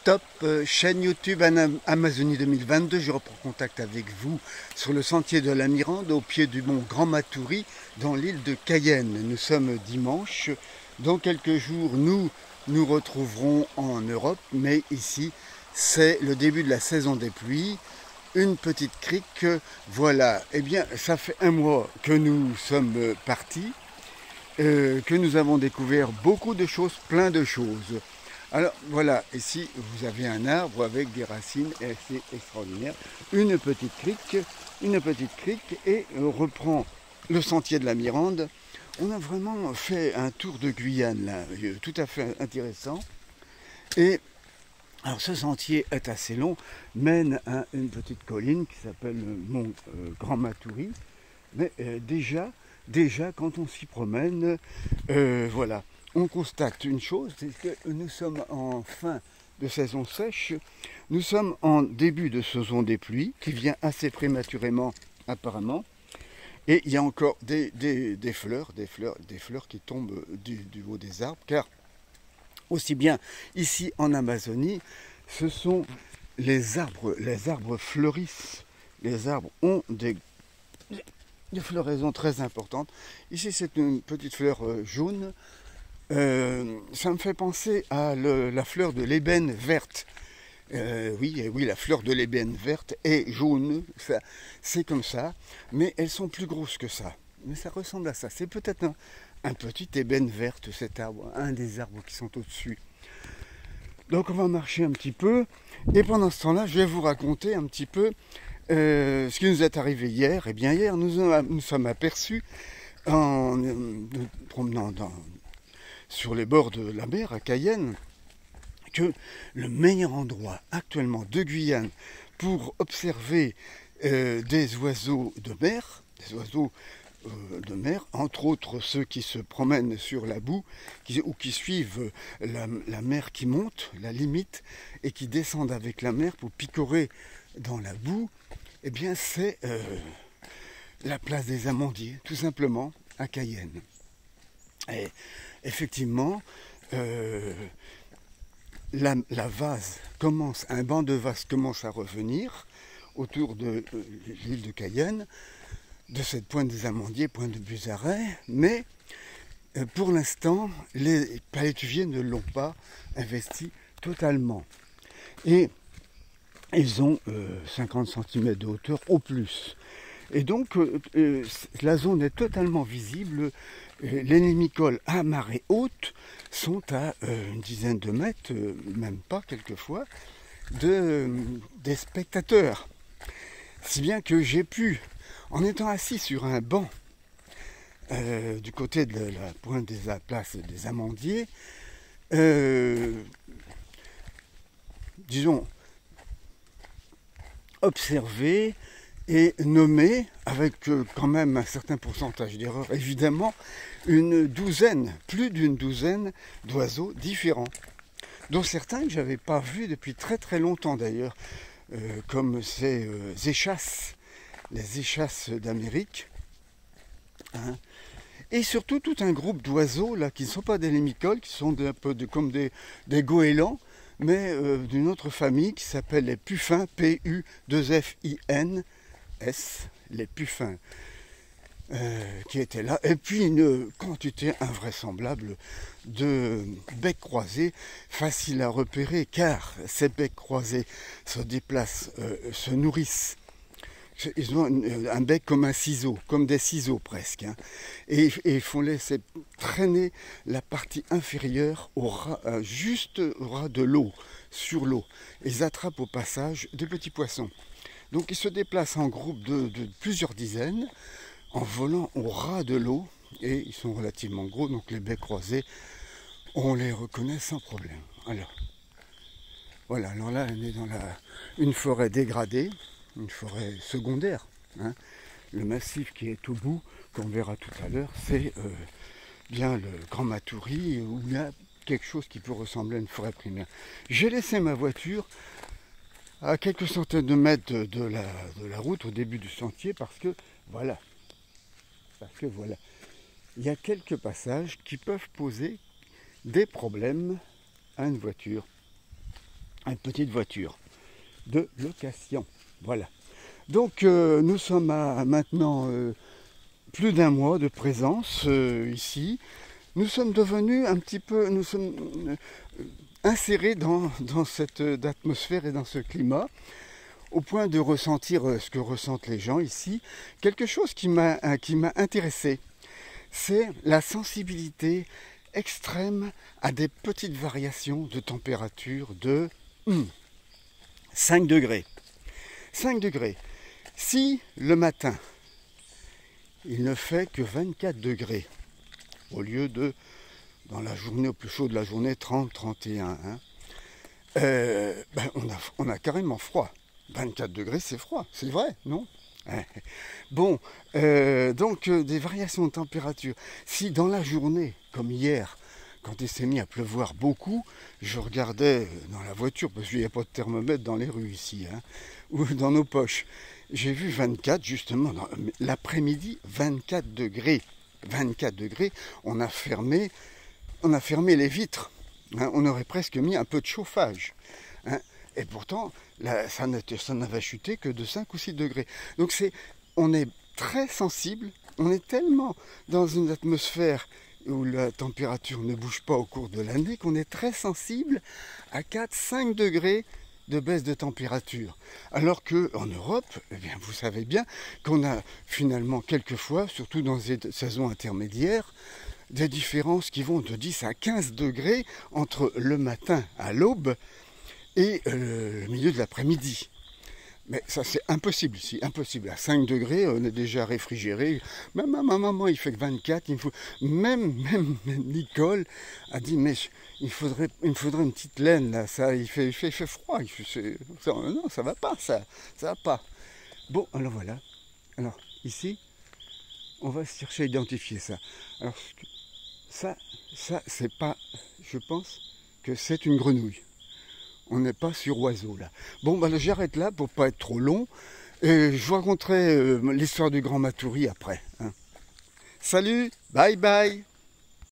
Top, chaîne YouTube Amazonie 2022. Je reprends contact avec vous sur le sentier de la Mirande au pied du mont Grand Matoury dans l'île de Cayenne. Nous sommes dimanche. Dans quelques jours, nous nous retrouverons en Europe, mais ici, c'est le début de la saison des pluies. Une petite crique, voilà. Eh bien, ça fait un mois que nous sommes partis, que nous avons découvert beaucoup de choses, plein de choses. Alors voilà, ici vous avez un arbre avec des racines assez extraordinaires, une petite crique et on reprend le sentier de la Mirande. On a vraiment fait un tour de Guyane là, tout à fait intéressant. Et alors ce sentier est assez long, mène à une petite colline qui s'appelle le mont Grand Matoury. Mais déjà quand on s'y promène, voilà. On constate une chose, c'est que nous sommes en fin de saison sèche, nous sommes en début de saison des pluies, qui vient assez prématurément apparemment, et il y a encore des fleurs qui tombent du haut des arbres, car aussi bien ici en Amazonie, ce sont les arbres fleurissent, les arbres ont des floraisons très importantes. Ici c'est une petite fleur jaune. Ça me fait penser à la fleur de l'ébène verte. Oui, la fleur de l'ébène verte est jaune, c'est comme ça, mais elles sont plus grosses que ça. Mais ça ressemble à ça. C'est peut-être un petit ébène verte, cet arbre, un des arbres qui sont au-dessus. Donc on va marcher un petit peu, et pendant ce temps-là, je vais vous raconter un petit peu ce qui nous est arrivé hier. Eh bien hier, nous sommes aperçus en nous promenant sur les bords de la mer à Cayenne, que le meilleur endroit actuellement de Guyane pour observer des oiseaux de mer, entre autres ceux qui se promènent sur la boue ou qui suivent la mer qui monte, la limite, et qui descendent avec la mer pour picorer dans la boue, eh bien c'est la place des Amandiers, tout simplement, à Cayenne. Et effectivement, la vase commence, un banc de vase commence à revenir autour de l'île de Cayenne, de cette pointe des Amandiers, pointe de Buzaret, mais pour l'instant, les palétuviers ne l'ont pas investi totalement. Et ils ont 50 cm de hauteur au plus. Et donc, la zone est totalement visible. Les limicoles à marée haute sont à une dizaine de mètres, même pas quelquefois, des spectateurs. Si bien que j'ai pu, en étant assis sur un banc du côté de la pointe de la place des Amandiers, disons, observer et nommer, avec quand même un certain pourcentage d'erreur, évidemment, plus d'une douzaine d'oiseaux différents, dont certains que je n'avais pas vus depuis très très longtemps d'ailleurs, comme ces échasses, les échasses d'Amérique, hein. Et surtout tout un groupe d'oiseaux là qui ne sont pas des limicoles, qui sont comme des goélands, mais d'une autre famille qui s'appelle les puffins, P-U-2-F-I-N, les puffins qui étaient là, et puis une quantité invraisemblable de becs croisés, faciles à repérer, car ces becs croisés se déplacent, se nourrissent. Ils ont un bec comme un ciseau, comme des ciseaux presque, hein, et ils font laisser traîner la partie inférieure juste au ras de l'eau, sur l'eau. Ils attrapent au passage des petits poissons. Donc ils se déplacent en groupe de plusieurs dizaines, en volant au ras de l'eau, et ils sont relativement gros, donc les becs croisés, on les reconnaît sans problème. Alors, voilà, alors là on est dans une forêt dégradée, une forêt secondaire, hein. Le massif qui est au bout, qu'on verra tout à l'heure, c'est bien le Grand Matoury, où il y a quelque chose qui peut ressembler à une forêt primaire. J'ai laissé ma voiture à quelques centaines de mètres de la route au début du sentier parce que voilà, il y a quelques passages qui peuvent poser des problèmes à une voiture. une petite voiture de location. Voilà. Donc nous sommes à maintenant plus d'1 mois de présence ici. Nous sommes devenus un petit peu, nous sommes insérés dans cette atmosphère et dans ce climat, au point de ressentir ce que ressentent les gens ici. Quelque chose qui m'a intéressé, c'est la sensibilité extrême à des petites variations de température de 5 degrés. 5 degrés. Si le matin, il ne fait que 24 degrés, au lieu de, dans la journée, au plus chaud de la journée, 30, 31, hein, on a carrément froid. 24 degrés, c'est froid, c'est vrai, non? Bon, donc des variations de température. Si dans la journée, comme hier, quand il s'est mis à pleuvoir beaucoup, je regardais dans la voiture, parce qu'il n'y a pas de thermomètre dans les rues ici, hein, ou dans nos poches. J'ai vu 24, justement, l'après-midi, 24 degrés. 24 degrés, on a fermé les vitres. Hein, on aurait presque mis un peu de chauffage. Hein, et pourtant, ça n'avait chuté que de 5 ou 6 degrés. Donc on est très sensible, on est tellement dans une atmosphère où la température ne bouge pas au cours de l'année qu'on est très sensible à 4-5 degrés de baisse de température. Alors qu'en Europe, eh bien, vous savez bien qu'on a finalement quelquefois, surtout dans les saisons intermédiaires, des différences qui vont de 10 à 15 degrés entre le matin à l'aube et le milieu de l'après-midi. Mais ça, c'est impossible ici, impossible. À 5 degrés, on est déjà réfrigéré. Même ma maman, il fait que 24. Même Nicole a dit, mais il me faudrait une petite laine, là. Ça, il fait froid. Non, ça va pas, ça va pas. Bon, alors voilà. Alors, ici, on va chercher à identifier ça. Alors, ça, c'est pas... Je pense que c'est une grenouille. On n'est pas sur oiseau là. Bon, ben, j'arrête là pour pas être trop long. Et je vous raconterai l'histoire du Grand Matoury après. Hein. Salut, bye bye.